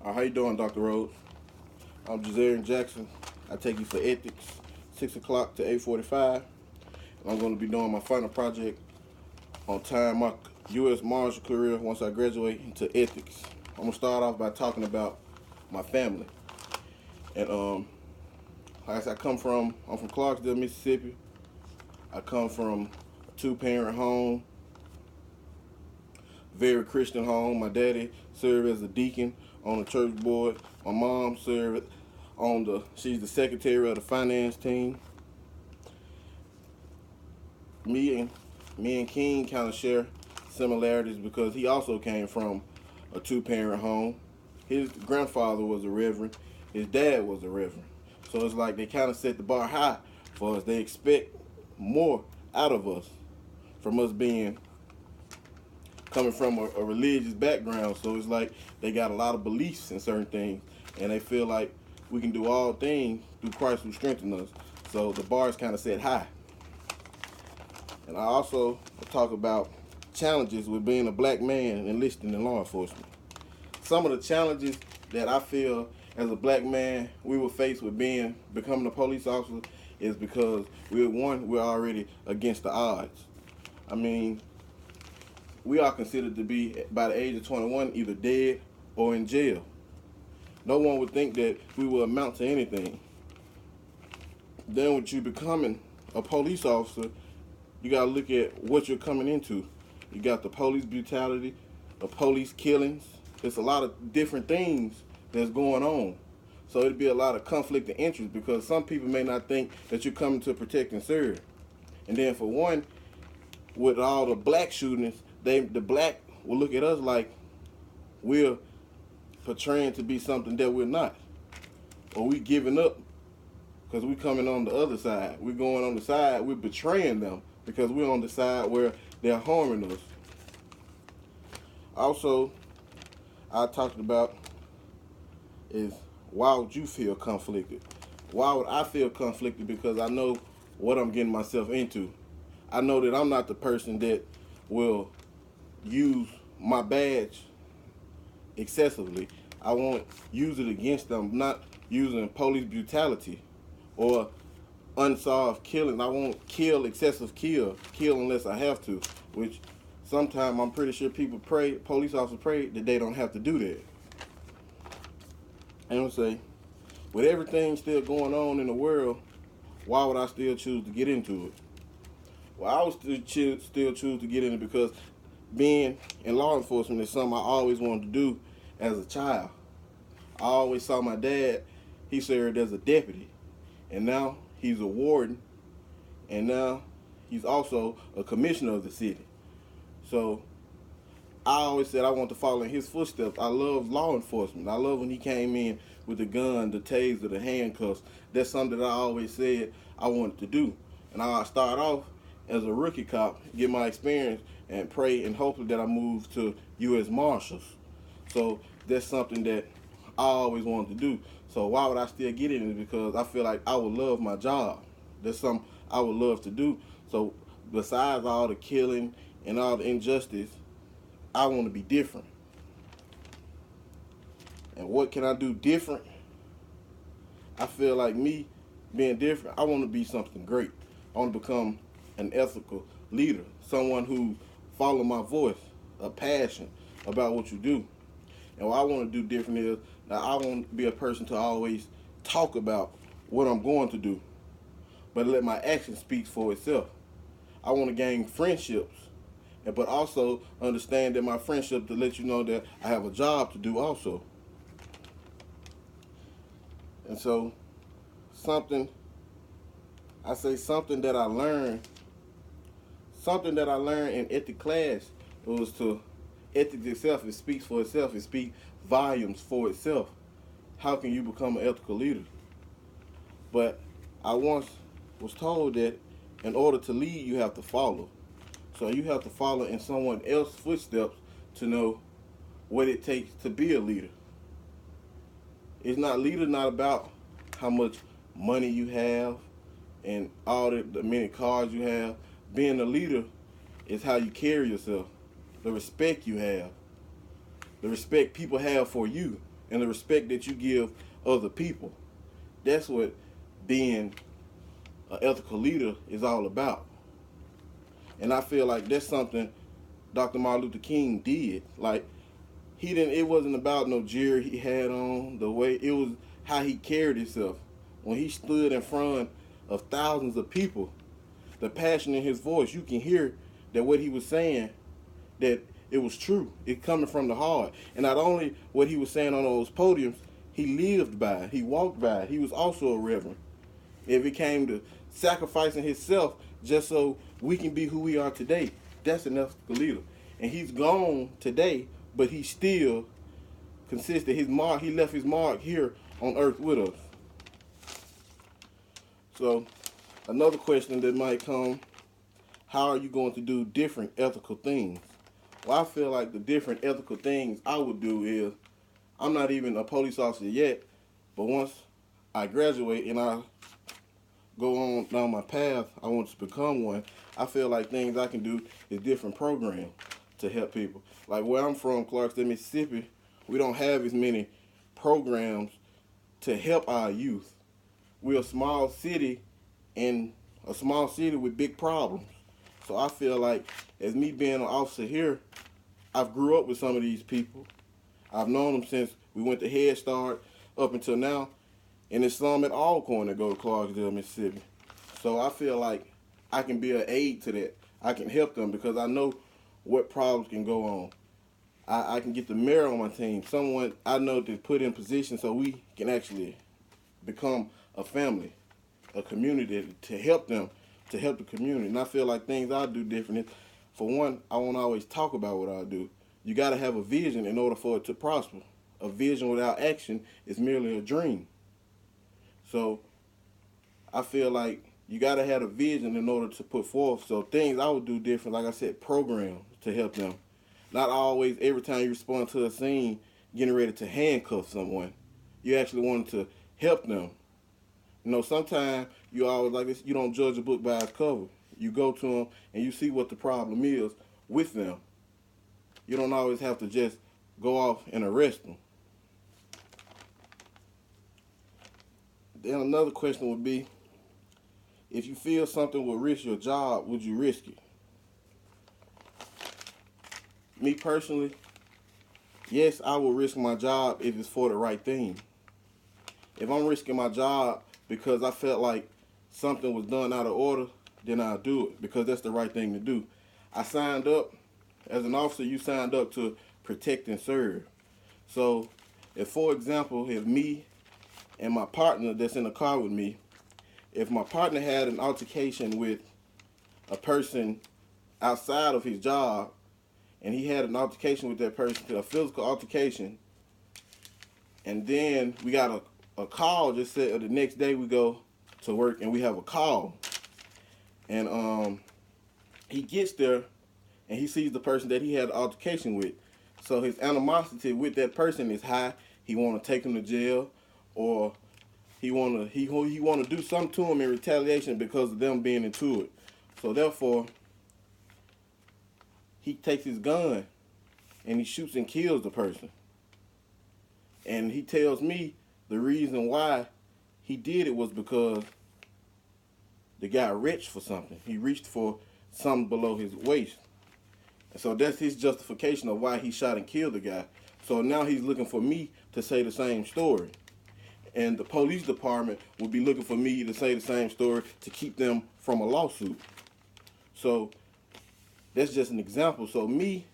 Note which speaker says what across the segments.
Speaker 1: How you doing, Dr. Rhodes? I'm Jazarian Jackson. I take you for ethics, 6 o'clock to 8:45. I'm going to be doing my final project on tying my U.S. Marshal career once I graduate into ethics. I'm going to start off by talking about my family. And like I said, I'm from Clarksville, Mississippi. I come from a two-parent home, very Christian home. My daddy served as a deacon on the church board. My mom served she's the secretary of the finance team. Me and King kind of share similarities because he also came from a two-parent home. His grandfather was a reverend. His dad was a reverend. So it's like they kind of set the bar high for us. They expect more out of us from us coming from a religious background. So it's like they got a lot of beliefs in certain things, and they feel like we can do all things through Christ who strengthens us. So the bar is kind of set high. And I also talk about challenges with being a black man and enlisting in law enforcement. Some of the challenges that I feel as a black man we will face with becoming a police officer is because we're already against the odds. I mean, we are considered to be, by the age of 21, either dead or in jail. No one would think that we will amount to anything. Then with you becoming a police officer, you got to look at what you're coming into. You got the police brutality, the police killings. There's a lot of different things that's going on. So it'd be a lot of conflict of interest because some people may not think that you're coming to protect and serve. And then for one, with all the black shootings, the black will look at us like we're portraying to be something that we're not. Or we giving up because we're coming on the other side. We're going on the side, we're betraying them because we're on the side where they're harming us. Also, I talked about is why would you feel conflicted? Why would I feel conflicted? Because I know what I'm getting myself into. I know that I'm not the person that will use my badge excessively. I won't use it against them. I'm not using police brutality or unsolved killing. I won't kill unless I have to, which sometimes I'm pretty sure police officers pray that they don't have to do that. And I'll say, with everything still going on in the world, why would I still choose to get into it? Well, I would still choose to get in it because being in law enforcement is something I always wanted to do as a child. I always saw my dad, he served as a deputy, and now he's a warden, and now he's also a commissioner of the city. So I always said I want to follow in his footsteps. I love law enforcement. I love when he came in with the gun, the taser, the handcuffs. That's something that I always said I wanted to do. And I started off as a rookie cop, get my experience, and pray and hope that I move to U.S. Marshals. So that's something that I always wanted to do. So why would I still get in it? Because I feel like I would love my job. That's something I would love to do. So besides all the killing and all the injustice, I want to be different. And what can I do different? I feel like me being different, I want to be something great. I want to become an ethical leader, someone who follow my voice, a passion about what you do. And what I want to do different is that I want to be a person to always talk about what I'm going to do, but let my action speak for itself. I want to gain friendships, but also understand that my friendship to let you know that I have a job to do also. And so something that I learned in ethics class was to ethics itself. It speaks for itself. It speaks volumes for itself. How can you become an ethical leader? But I once was told that in order to lead, you have to follow. So you have to follow in someone else's footsteps to know what it takes to be a leader. Leader not about how much money you have and all the many cars you have. Being a leader is how you carry yourself, the respect you have, the respect people have for you. and the respect that you give other people. That's what being an ethical leader is all about. And I feel like that's something Dr. Martin Luther King did. Like, he didn't. It wasn't about no gear he had on, the way it was, how he carried himself. When he stood in front of thousands of people, the passion in his voice, you can hear that what he was saying, that it was true. It coming from the heart. And not only what he was saying on those podiums, he lived by it. He walked by it. He was also a reverend. If it came to sacrificing himself just so we can be who we are today, that's an ethical leader. And he's gone today, but he still consistent. His mark, he left his mark here on earth with us. So another question that might come, how are you going to do different ethical things? Well, I feel like the different ethical things I would do is, I'm not even a police officer yet, but once I graduate and I go on down my path, I want to become one. I feel like things I can do is different programs to help people. Like where I'm from, Clarkston, Mississippi, we don't have as many programs to help our youth. We're a small city, and a small city with big problems. So I feel like, as me being an officer here, I've grew up with some of these people. I've known them since we went to Head Start up until now, and there's some at Alcorn that go to Clarksdale, Mississippi. So I feel like I can be an aid to that. I can help them because I know what problems can go on. I can get the mayor on my team, someone I know to put in position so we can actually become a family, a community, to help them, to help the community. And I feel like things I do different. For one, I won't always talk about what I do. You got to have a vision in order for it to prosper. A vision without action is merely a dream. So I feel like you got to have a vision in order to put forth. So things I would do different, like I said, programs to help them. Not always every time you respond to a scene, getting ready to handcuff someone. You actually want to help them. You know, sometimes you always like this, you don't judge a book by its cover. You go to them and you see what the problem is with them. You don't always have to just go off and arrest them. Then another question would be, if you feel something will risk your job, would you risk it? Me personally, yes, I will risk my job if it's for the right thing. If I'm risking my job because I felt like something was done out of order, then I'll do it because that's the right thing to do. I signed up, as an officer, you signed up to protect and serve. So if, for example, if me and my partner that's in the car with me, if my partner had an altercation with a person outside of his job, and he had an altercation with that person, a physical altercation, and then we got a call, just said the next day we go to work and we have a call, and he gets there and he sees the person that he had an altercation with. So his animosity with that person is high. He want to take him to jail, or he want to do something to him in retaliation because of them being into it. So therefore, he takes his gun and he shoots and kills the person. And he tells me the reason why he did it was because the guy reached for something. He reached for something below his waist. And so that's his justification of why he shot and killed the guy. So now he's looking for me to say the same story. And the police department will be looking for me to say the same story to keep them from a lawsuit. So that's just an example. So me,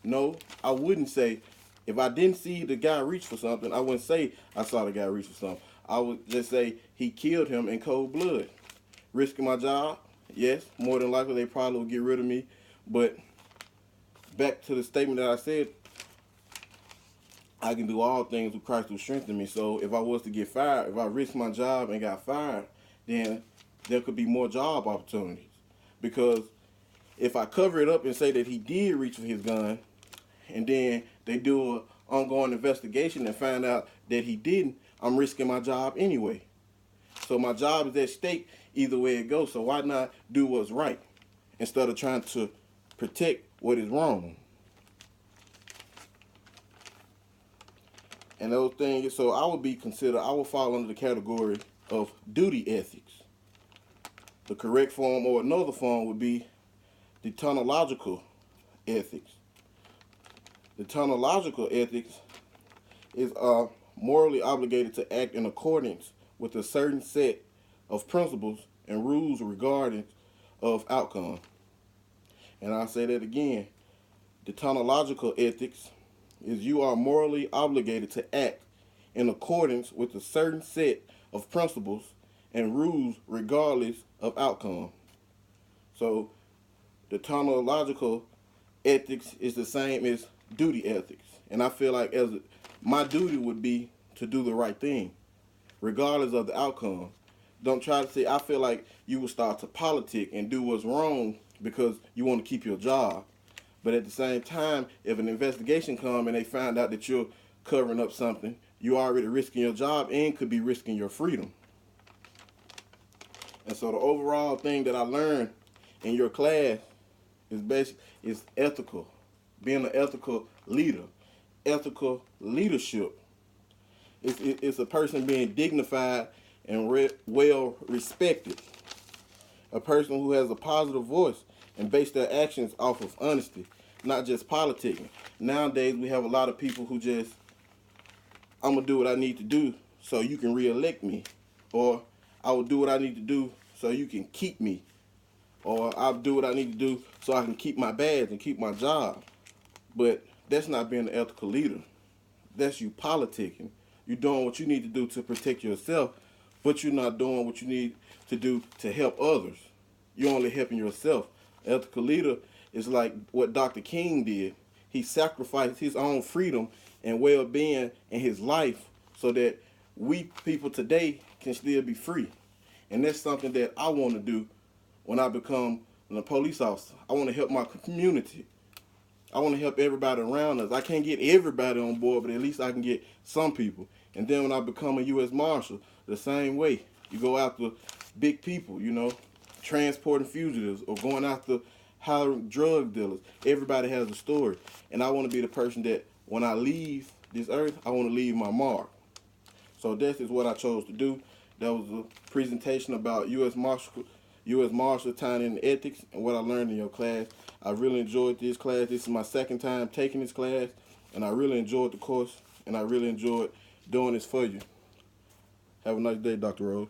Speaker 1: no, I wouldn't say, if I didn't see the guy reach for something, I wouldn't say I saw the guy reach for something. I would just say he killed him in cold blood. Risking my job? Yes, more than likely they probably will get rid of me. But back to the statement that I said, I can do all things with Christ who strengthens me. So if I was to get fired, if I risked my job and got fired, then there could be more job opportunities. Because if I cover it up and say that he did reach for his gun, and then they do an ongoing investigation and find out that he didn't, I'm risking my job anyway. So my job is at stake either way it goes. So why not do what's right instead of trying to protect what is wrong? And those things, so I would fall under the category of duty ethics. The correct form or another form would be deontological ethics. Deontological ethics is morally obligated to act in accordance with a certain set of principles and rules regarding of outcome. And I'll say that again. Deontological ethics is you are morally obligated to act in accordance with a certain set of principles and rules regardless of outcome. So deontological ethics is the same as duty ethics. And I feel like my duty would be to do the right thing, regardless of the outcome. Don't try to say, I feel like you will start to politic and do what's wrong because you want to keep your job. But at the same time, if an investigation comes and they find out that you're covering up something, you're already risking your job and could be risking your freedom. And so the overall thing that I learned in your class is ethical, being an ethical leader, ethical leadership. It's a person being dignified and well respected, a person who has a positive voice and base their actions off of honesty, not just politicking. Nowadays, we have a lot of people who just, I'm going to do what I need to do so you can reelect me, or I will do what I need to do so you can keep me, or I'll do what I need to do so I can keep my badge and keep my job. But that's not being an ethical leader. That's you politicking. You're doing what you need to do to protect yourself, but you're not doing what you need to do to help others. You're only helping yourself. Ethical leader is like what Dr. King did. He sacrificed his own freedom and well-being in his life so that we people today can still be free. And that's something that I want to do when I become a police officer. I want to help my community. I want to help everybody around us. I can't get everybody on board, but at least I can get some people. And then when I become a U.S. Marshal, the same way. You go after big people, transporting fugitives or going after hiring drug dealers. Everybody has a story. And I want to be the person that when I leave this earth, I want to leave my mark. So this is what I chose to do. That was a presentation about U.S. Marshal Time and Ethics and what I learned in your class. I really enjoyed this class. This is my second time taking this class, and I really enjoyed the course, and I really enjoyed doing this for you. Have a nice day, Dr. Rose.